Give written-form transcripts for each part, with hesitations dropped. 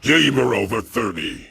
Gamer over 30.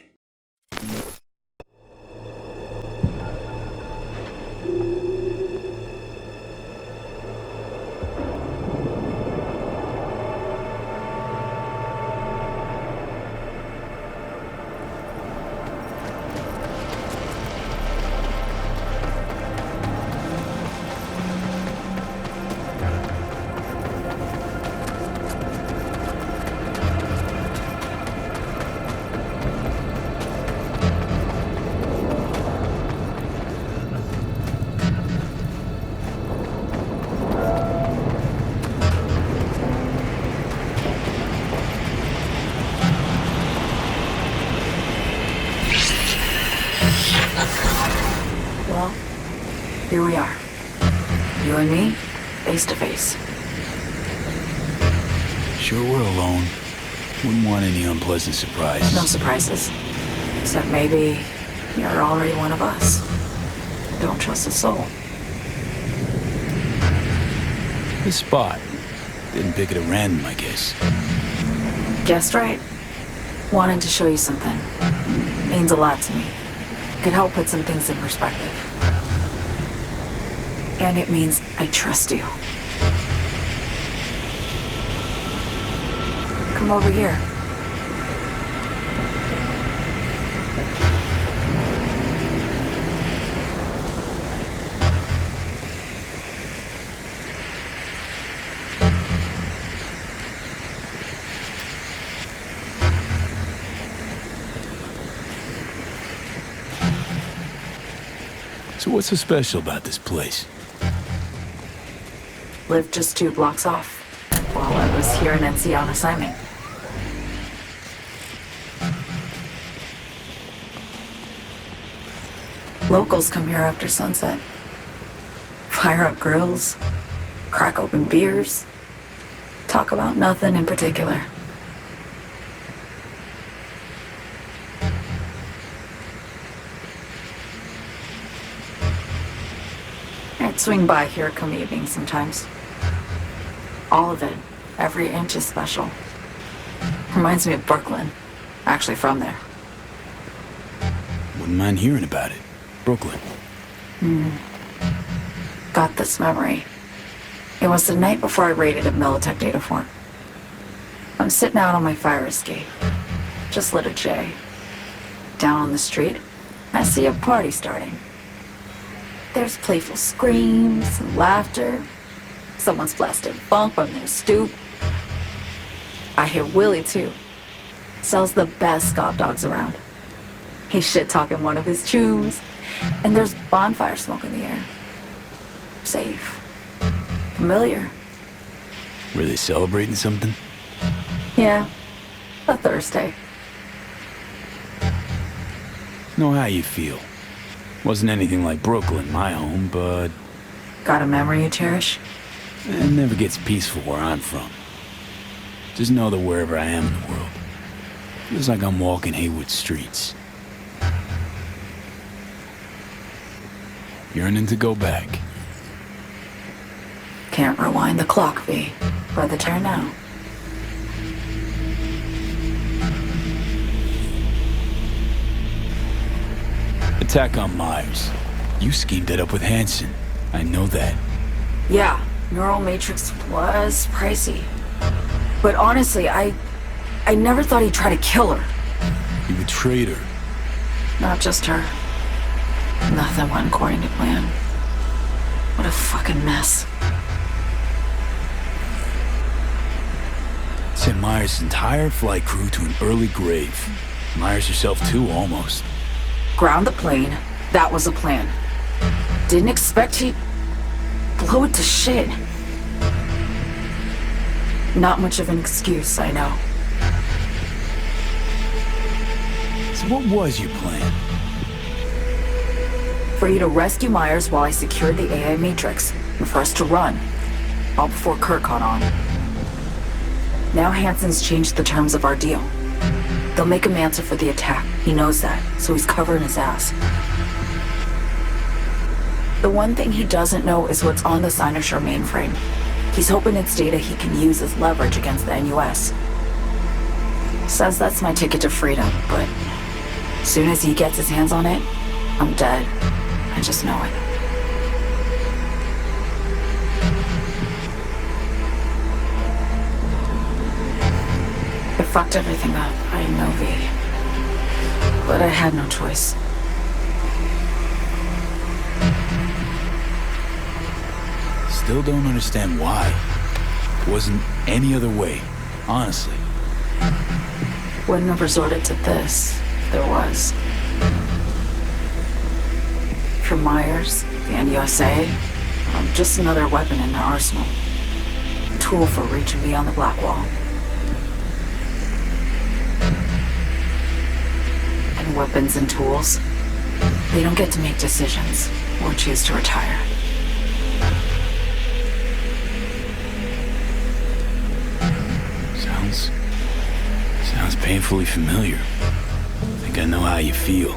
Well, here we are. You and me, face to face. Sure we're alone. Wouldn't want any unpleasant surprises. No surprises. Except maybe you're already one of us. Don't trust a soul. This spot. Didn't pick it at random, I guess. Guessed right. Wanted to show you something. Means a lot to me. Could help put some things in perspective. And it means I trust you. Come over here. So what's so special about this place? Lived just 2 blocks off while I was here in NC on assignment. Locals come here after sunset. Fire up grills, crack open beers, talk about nothing in particular. I'd swing by here come evening sometimes. All of it, every inch is special. Reminds me of Brooklyn, actually from there. Wouldn't mind hearing about it. Brooklyn. Got this memory. It was the night before I raided a Militech data farm. I'm sitting out on my fire escape. Just lit a J. Down on the street, I see a party starting. There's playful screams and laughter. Someone's blasting funk from their stoop. I hear Willie too. Sells the best Scott dogs around. He's shit-talking one of his tunes, and there's bonfire smoke in the air. Safe. Familiar. Were they celebrating something? Yeah, a Thursday. Know how you feel. Wasn't anything like Brooklyn, my home, but Got a memory you cherish? it never gets peaceful where I'm from. Just know that wherever I am in the world, feels like I'm walking Haywood streets. Yearning to go back. Can't rewind the clock, V. Rather turn now. Attack on Myers. You schemed that up with Hansen. I know that. Yeah, neural matrix was pricey. But honestly, I never thought he'd try to kill her. You betrayed her. Not just her. Nothing went according to plan. What a fucking mess. Sent Myers' entire flight crew to an early grave. Myers herself too, almost. Ground the plane. That was the plan. Didn't expect he'd blow it to shit. Not much of an excuse, I know. So what was your plan? For you to rescue Myers while I secured the AI Matrix, and for us to run, all before Kirk caught on. Now Hansen's changed the terms of our deal. They'll make him answer for the attack. He knows that, so he's covering his ass. The one thing he doesn't know is what's on the Cynosure mainframe. He's hoping it's data he can use as leverage against the NUS. Says that's my ticket to freedom, but as soon as he gets his hands on it, I'm dead. I just know it. It fucked everything up, I know, V. But I had no choice. Still don't understand why. Wasn't any other way, honestly. Wouldn't have resorted to this if there was. For Myers, the NUSA, I'm just another weapon in their arsenal. A tool for reaching beyond the black wall. And weapons and tools, they don't get to make decisions or choose to retire. Sounds painfully familiar. I think I know how you feel.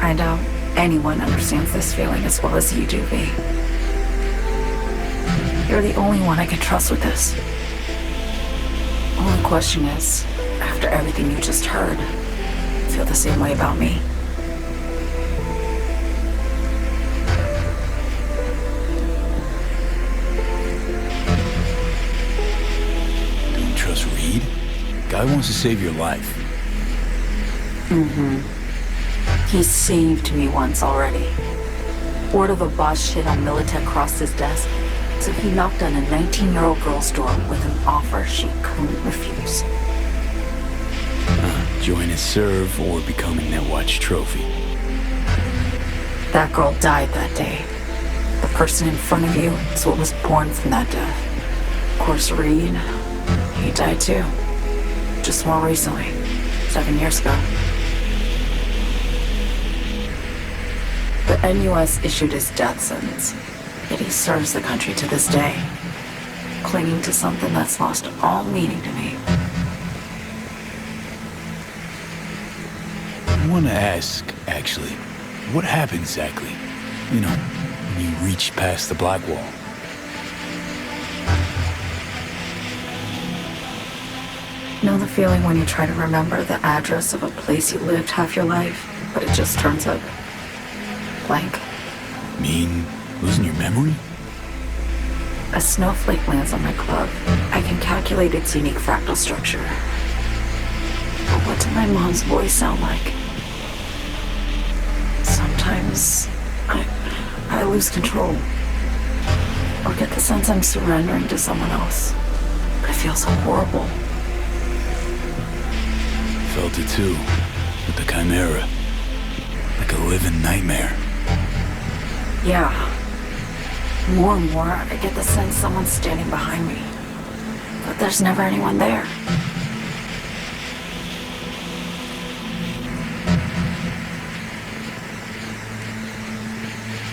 I doubt anyone understands this feeling as well as you do, V. You're the only one I can trust with this. Only question is, after everything you just heard, feel the same way about me? Don't trust Reed? Guy wants to save your life. Mm-hmm. He saved me once already. Word of a boss shit on Militech crossed his desk, so he knocked on a 19-year-old girl's door with an offer she couldn't refuse. Join his serve or becoming their watch trophy. That girl died that day. The person in front of you is what was born from that death. Of course, Reed, he died too. Just more recently, 7 years ago. The NUS issued his death sentence, yet he serves the country to this day, clinging to something that's lost all meaning to me. I want to ask, actually, what happened exactly? You know, when you reached past the black wall. Know the feeling when you try to remember the address of a place you lived half your life, but it just turns up blank? Mean losing your memory? A snowflake lands on my glove. I can calculate its unique fractal structure. But what did my mom's voice sound like? Sometimes I lose control. Or get the sense I'm surrendering to someone else. But it feels horrible. Felt it too, with the Chimera. Like a living nightmare. Yeah. More and more, I get the sense someone's standing behind me. But there's never anyone there.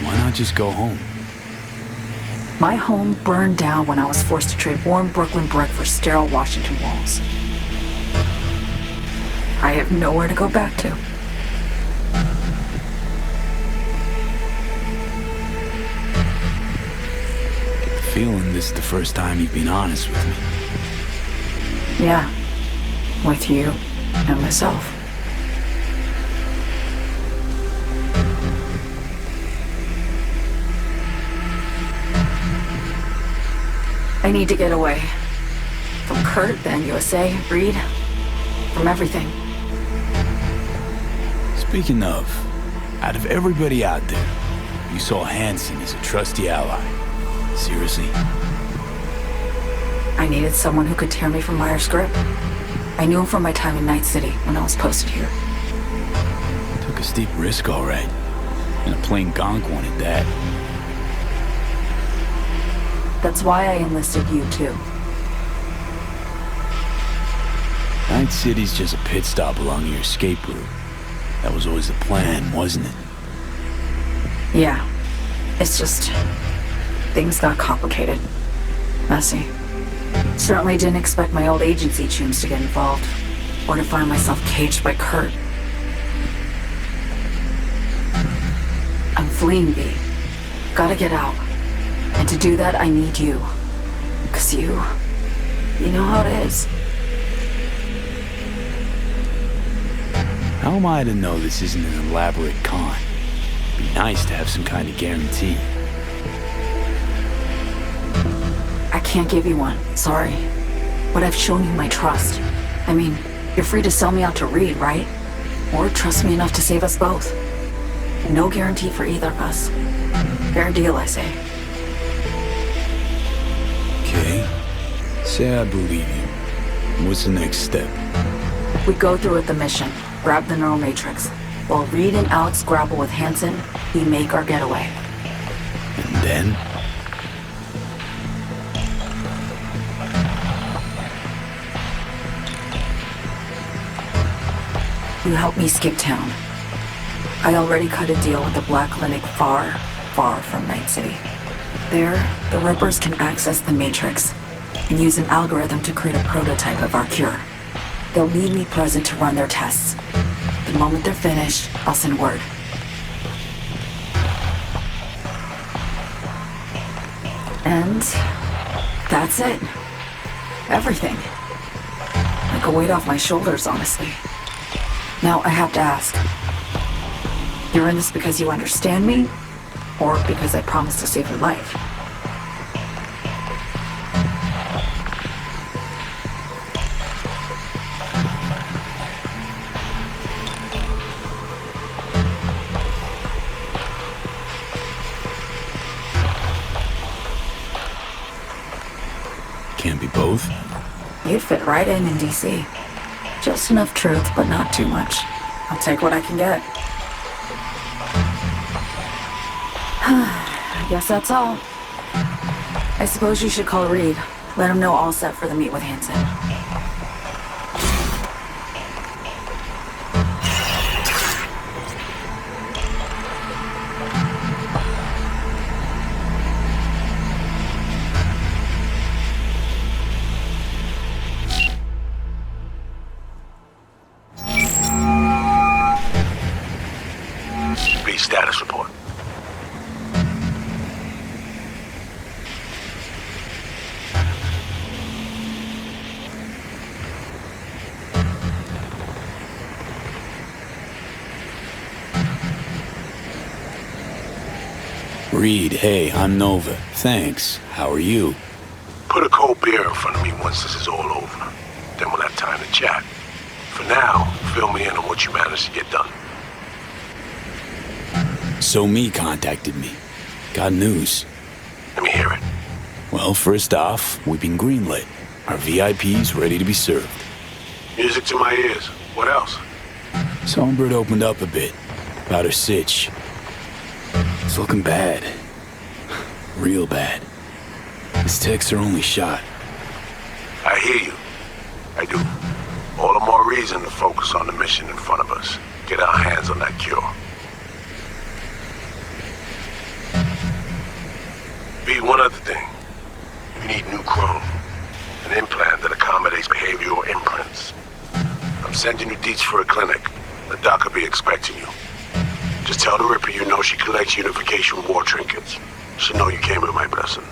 Why not just go home? My home burned down when I was forced to trade warm Brooklyn brick for sterile Washington walls. I have nowhere to go back to. Get the feeling this is the first time you've been honest with me. Yeah. With you and myself. I need to get away. From Kurt, then USA, Reed, from everything. Speaking of, out of everybody out there, you saw Hansen as a trusty ally. Seriously? I needed someone who could tear me from Myers' grip. I knew him from my time in Night City when I was posted here. Took a steep risk, all right. And a plain gonk one at that. That's why I enlisted you, too. Night City's just a pit stop along your escape route. That was always the plan, wasn't it? Yeah. It's just... things got complicated. Messy. Certainly didn't expect my old agency tunes to get involved. Or to find myself caged by Kurt. I'm fleeing, V. Gotta get out. And to do that, I need you. 'Cause you know how it is. How am I to know this isn't an elaborate con? It'd be nice to have some kind of guarantee. I can't give you one, sorry. But I've shown you my trust. I mean, you're free to sell me out to Reed, right? Or trust me enough to save us both. No guarantee for either of us. Fair deal, I say. Okay. Say I believe you. What's the next step? We go through with the mission, grab the neural matrix. While Reed and Alex grapple with Hansen, we make our getaway. And then? You help me skip town. I already cut a deal with the Black Clinic far, far from Night City. There, the Rippers can access the Matrix and use an algorithm to create a prototype of our cure. They'll need me present to run their tests. The moment they're finished, I'll send word. And that's it. Everything. Like a weight off my shoulders, honestly. Now I have to ask. You're in this because you understand me? Or because I promised to save your life? Can't be both. You'd fit right in DC. Just enough truth, but not too much. I'll take what I can get. I guess that's all. I suppose you should call Reed. Let him know all set for the meet with Hansen. Status report. Reed, hey, I'm Nova. Thanks. How are you? Put a cold beer in front of me once this is all over. Then we'll have time to chat. For now, fill me in on what you managed to get done. So Me contacted me. Got news. Let me hear it. Well, first off, we've been greenlit. Our VIP's ready to be served. Music to my ears. What else? Songbird opened up a bit about her sitch. It's looking bad. Real bad. His tech's her only shot. I hear you. I do. All the more reason to focus on the mission in front of us. Get our hands on that cure. B, one other thing. You need new chrome. An implant that accommodates behavioral imprints. I'm sending you deets for a clinic. The doc will be expecting you. Just tell the Ripper you know she collects unification war trinkets. She'll know you came with my blessing.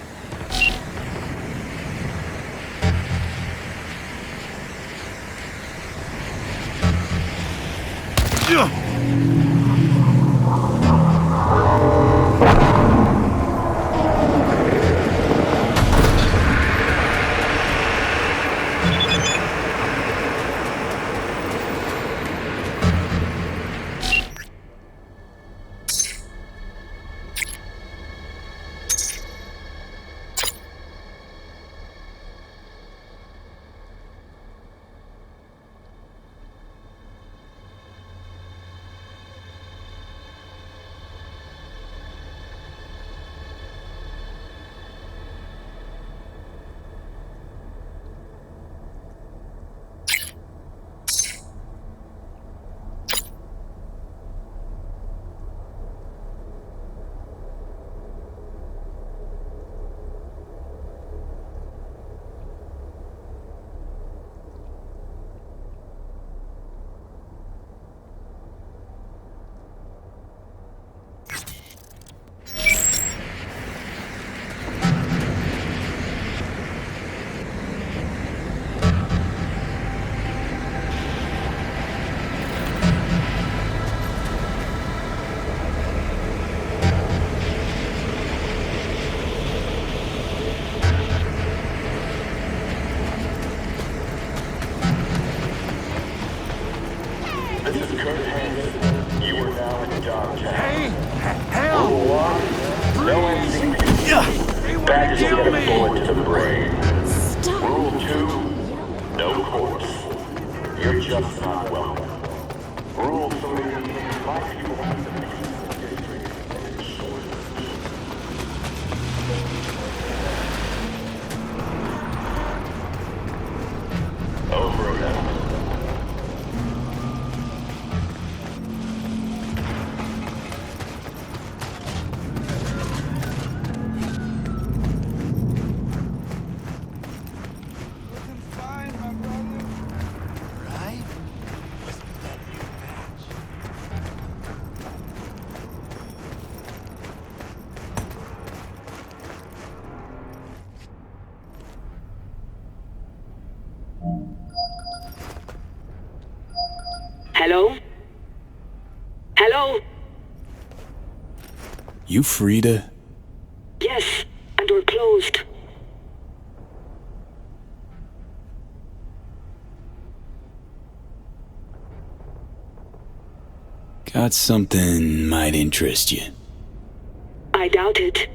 Hello? Hello? You Frida? Yes, and we're closed. Got something might interest you. I doubt it.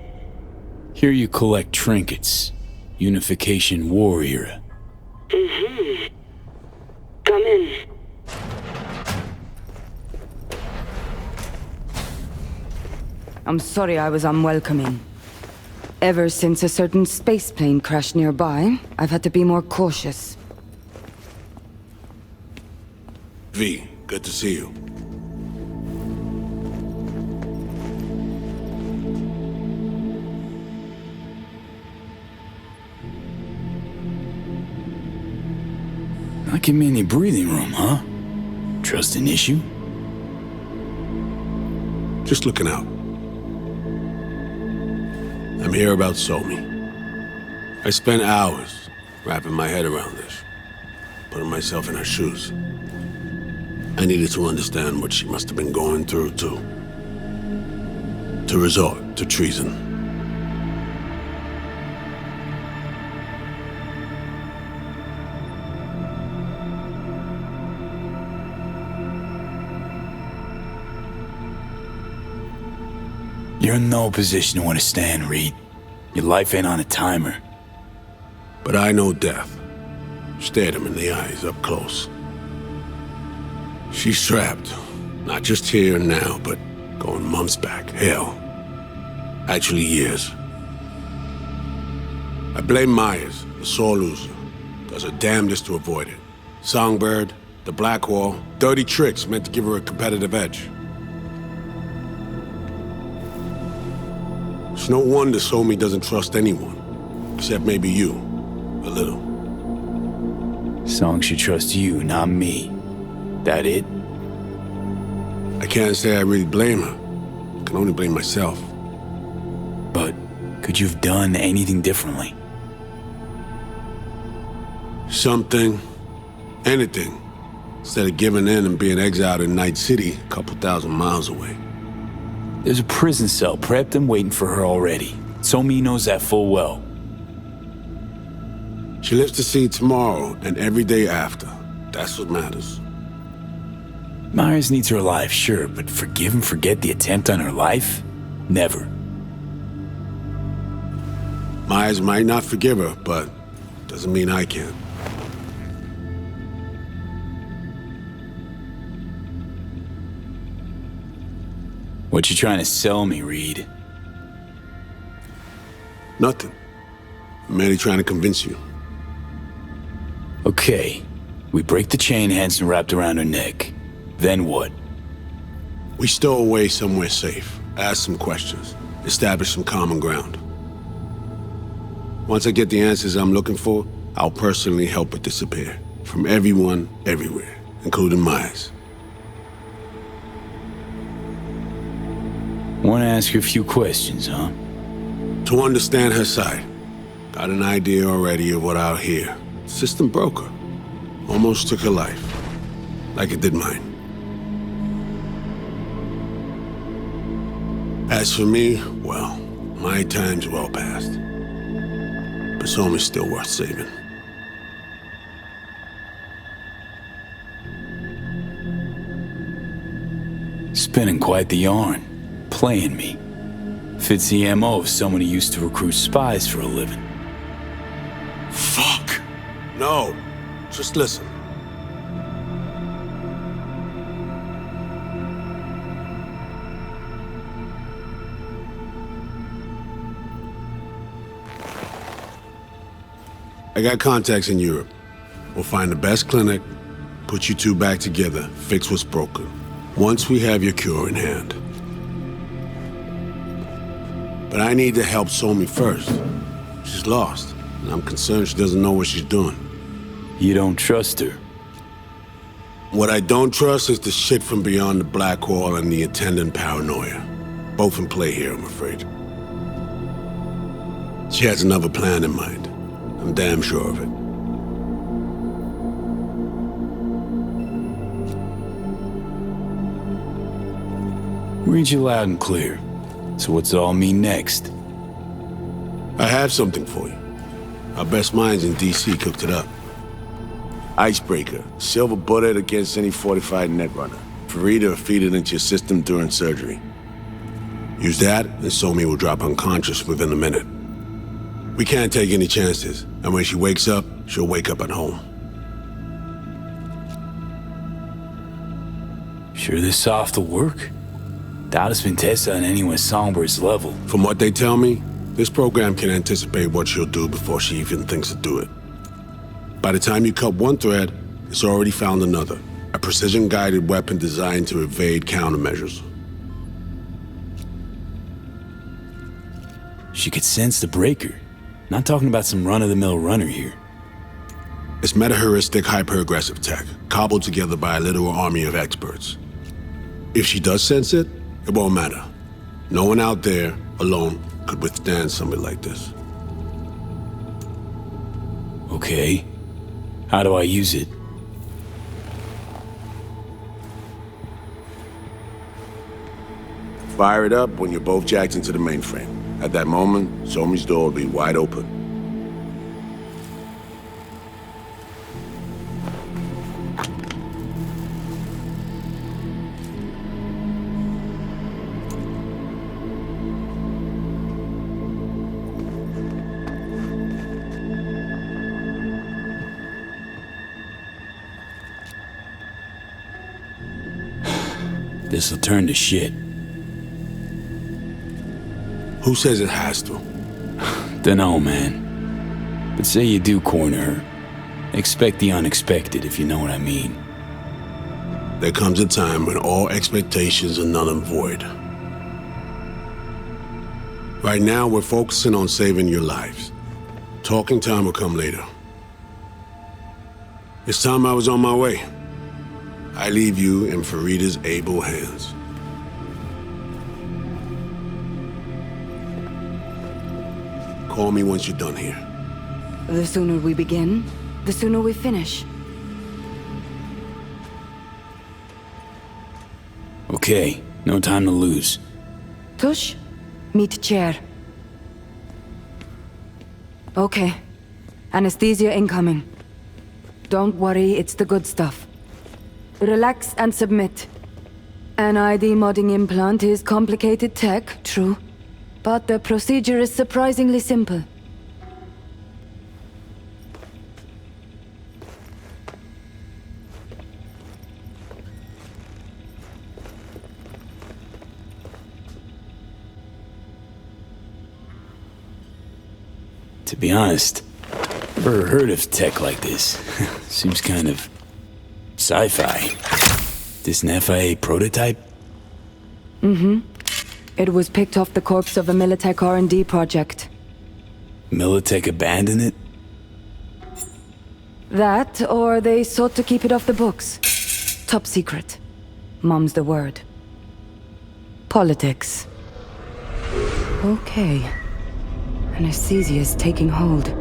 Here you collect trinkets. Unification War era. Mm-hmm. Come in. I'm sorry I was unwelcoming. Ever since a certain space plane crashed nearby, I've had to be more cautious. V, good to see you. Not give me any breathing room, huh? Trust an issue? Just looking out. I'm here about Somi. I spent hours wrapping my head around this, putting myself in her shoes. I needed to understand what she must have been going through, too. To resort to treason. You're in no position to understand, Reed. Your life ain't on a timer. But I know death. Stared him in the eyes up close. She's trapped. Not just here and now, but going months back. Hell. Actually years. I blame Myers, the sore loser. Does her damnedest to avoid it. Songbird, the Black Wall, dirty tricks meant to give her a competitive edge. It's no wonder Somi doesn't trust anyone. Except maybe you. A little. Song should trust you, not me. That it? I can't say I really blame her. I can only blame myself. But could you have done anything differently? Something. Anything. Instead of giving in and being exiled in Night City, a couple thousand miles away. There's a prison cell prepped and waiting for her already. Somi knows that full well. She lives to see tomorrow and every day after. That's what matters. Myers needs her alive, sure, but forgive and forget the attempt on her life? Never. Myers might not forgive her, but doesn't mean I can. What you trying to sell me, Reed? Nothing. I'm merely trying to convince you. Okay. We break the chain Hansen wrapped around her neck. Then what? We stow away somewhere safe, ask some questions, establish some common ground. Once I get the answers I'm looking for, I'll personally help it disappear. From everyone, everywhere, including Myers. Want to ask you a few questions, huh? To understand her side. Got an idea already of what I'll hear. System broke her. Almost took her life. Like it did mine. As for me, well, my time's well past. But Somi's still worth saving. Spinning quite the yarn. Playing me. Fits the MO of someone who used to recruit spies for a living. Fuck! No. Just listen. I got contacts in Europe. We'll find the best clinic, put you two back together, fix what's broken. Once we have your cure in hand. But I need to help Somi first. She's lost, and I'm concerned she doesn't know what she's doing. You don't trust her? What I don't trust is the shit from beyond the black wall and the attendant paranoia. Both in play here, I'm afraid. She has another plan in mind. I'm damn sure of it. Read you loud and clear. So what's it all mean next? I have something for you. Our best minds in DC cooked it up. Icebreaker, silver bullet against any fortified netrunner. Farida feed it into your system during surgery. Use that, and Somi will drop unconscious within a minute. We can't take any chances, and when she wakes up, she'll wake up at home. Sure this soft will work? Doubt it's been tested on anyone Songbird's level. From what they tell me, this program can anticipate what she'll do before she even thinks to do it. By the time you cut one thread, it's already found another. A precision-guided weapon designed to evade countermeasures. She could sense the breaker. Not talking about some run-of-the-mill runner here. It's meta-heuristic hyper-aggressive tech, cobbled together by a literal army of experts. If she does sense it, it won't matter. No one out there, alone, could withstand something like this. Okay. How do I use it? Fire it up when you're both jacked into the mainframe. At that moment, Somi's door will be wide open. This'll turn to shit. Who says it has to? Dunno, man. But say you do corner her. Expect the unexpected, if you know what I mean. There comes a time when all expectations are null and void. Right now, we're focusing on saving your lives. Talking time will come later. It's time I was on my way. I leave you in Farida's able hands. Call me once you're done here. The sooner we begin, the sooner we finish. Okay, no time to lose. Tush, meet chair. Okay. Anesthesia incoming. Don't worry, it's the good stuff. Relax and submit. An ID modding implant is complicated tech, true. But the procedure is surprisingly simple. To be honest, never heard of tech like this. Seems kind of sci-fi. This an FIA prototype? Mm-hmm. It was picked off the corpse of a Militech R&D project. Militech abandoned it? That, or they sought to keep it off the books. Top secret. Mom's the word. Politics. Okay. Anesthesia is taking hold.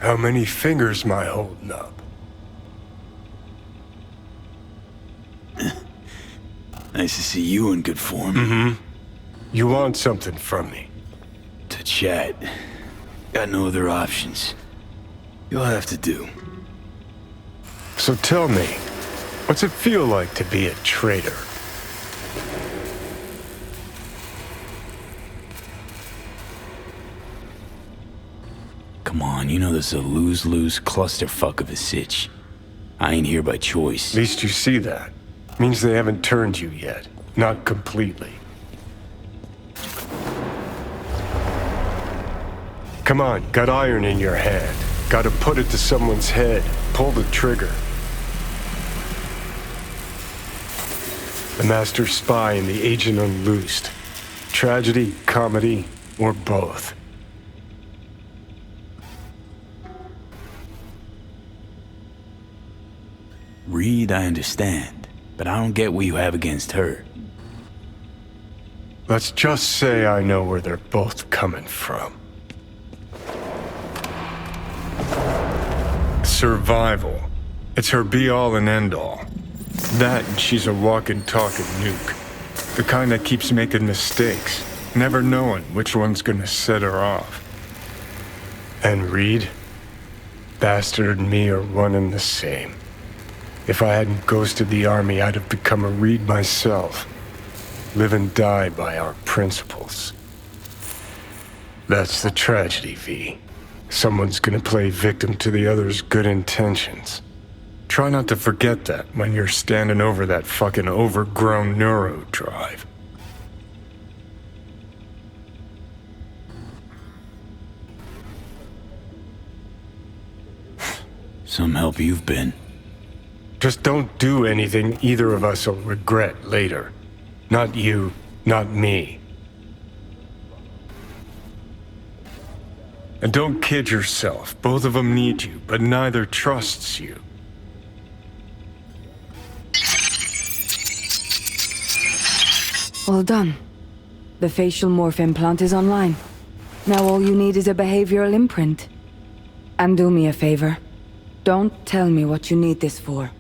How many fingers am I holding up? Nice to see you in good form. You want something from me? To chat. Got no other options. You'll have to do. So tell me, what's it feel like to be a traitor? Come on, you know this is a lose-lose clusterfuck of a sitch. I ain't here by choice. At least you see that. Means they haven't turned you yet. Not completely. Come on, got iron in your hand. Gotta put it to someone's head. Pull the trigger. The master spy and the agent unloosed. Tragedy, comedy, or both. Reed, I understand, but I don't get what you have against her. Let's just say I know where they're both coming from. Survival. It's her be-all and end-all. That and she's a walking, talking nuke. The kind that keeps making mistakes, never knowing which one's gonna set her off. And Reed? Bastard and me are one and the same. If I hadn't ghosted the army, I'd have become a Reed myself. Live and die by our principles. That's the tragedy, V. Someone's gonna play victim to the other's good intentions. Try not to forget that when you're standing over that fucking overgrown neuro drive. Some help you've been. Just don't do anything either of us will regret later. Not you, not me. And don't kid yourself. Both of them need you, but neither trusts you. All done. The facial morph implant is online. Now all you need is a behavioral imprint. And do me a favor. Don't tell me what you need this for.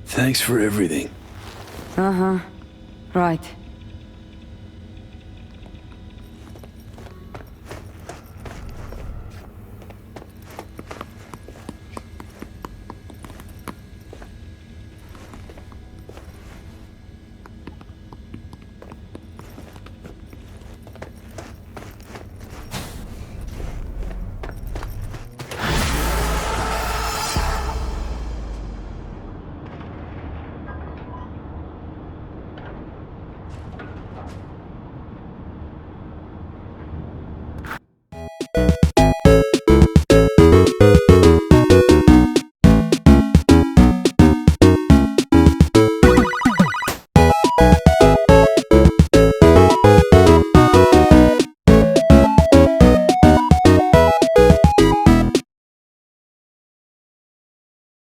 Thanks for everything. Uh-huh. Right.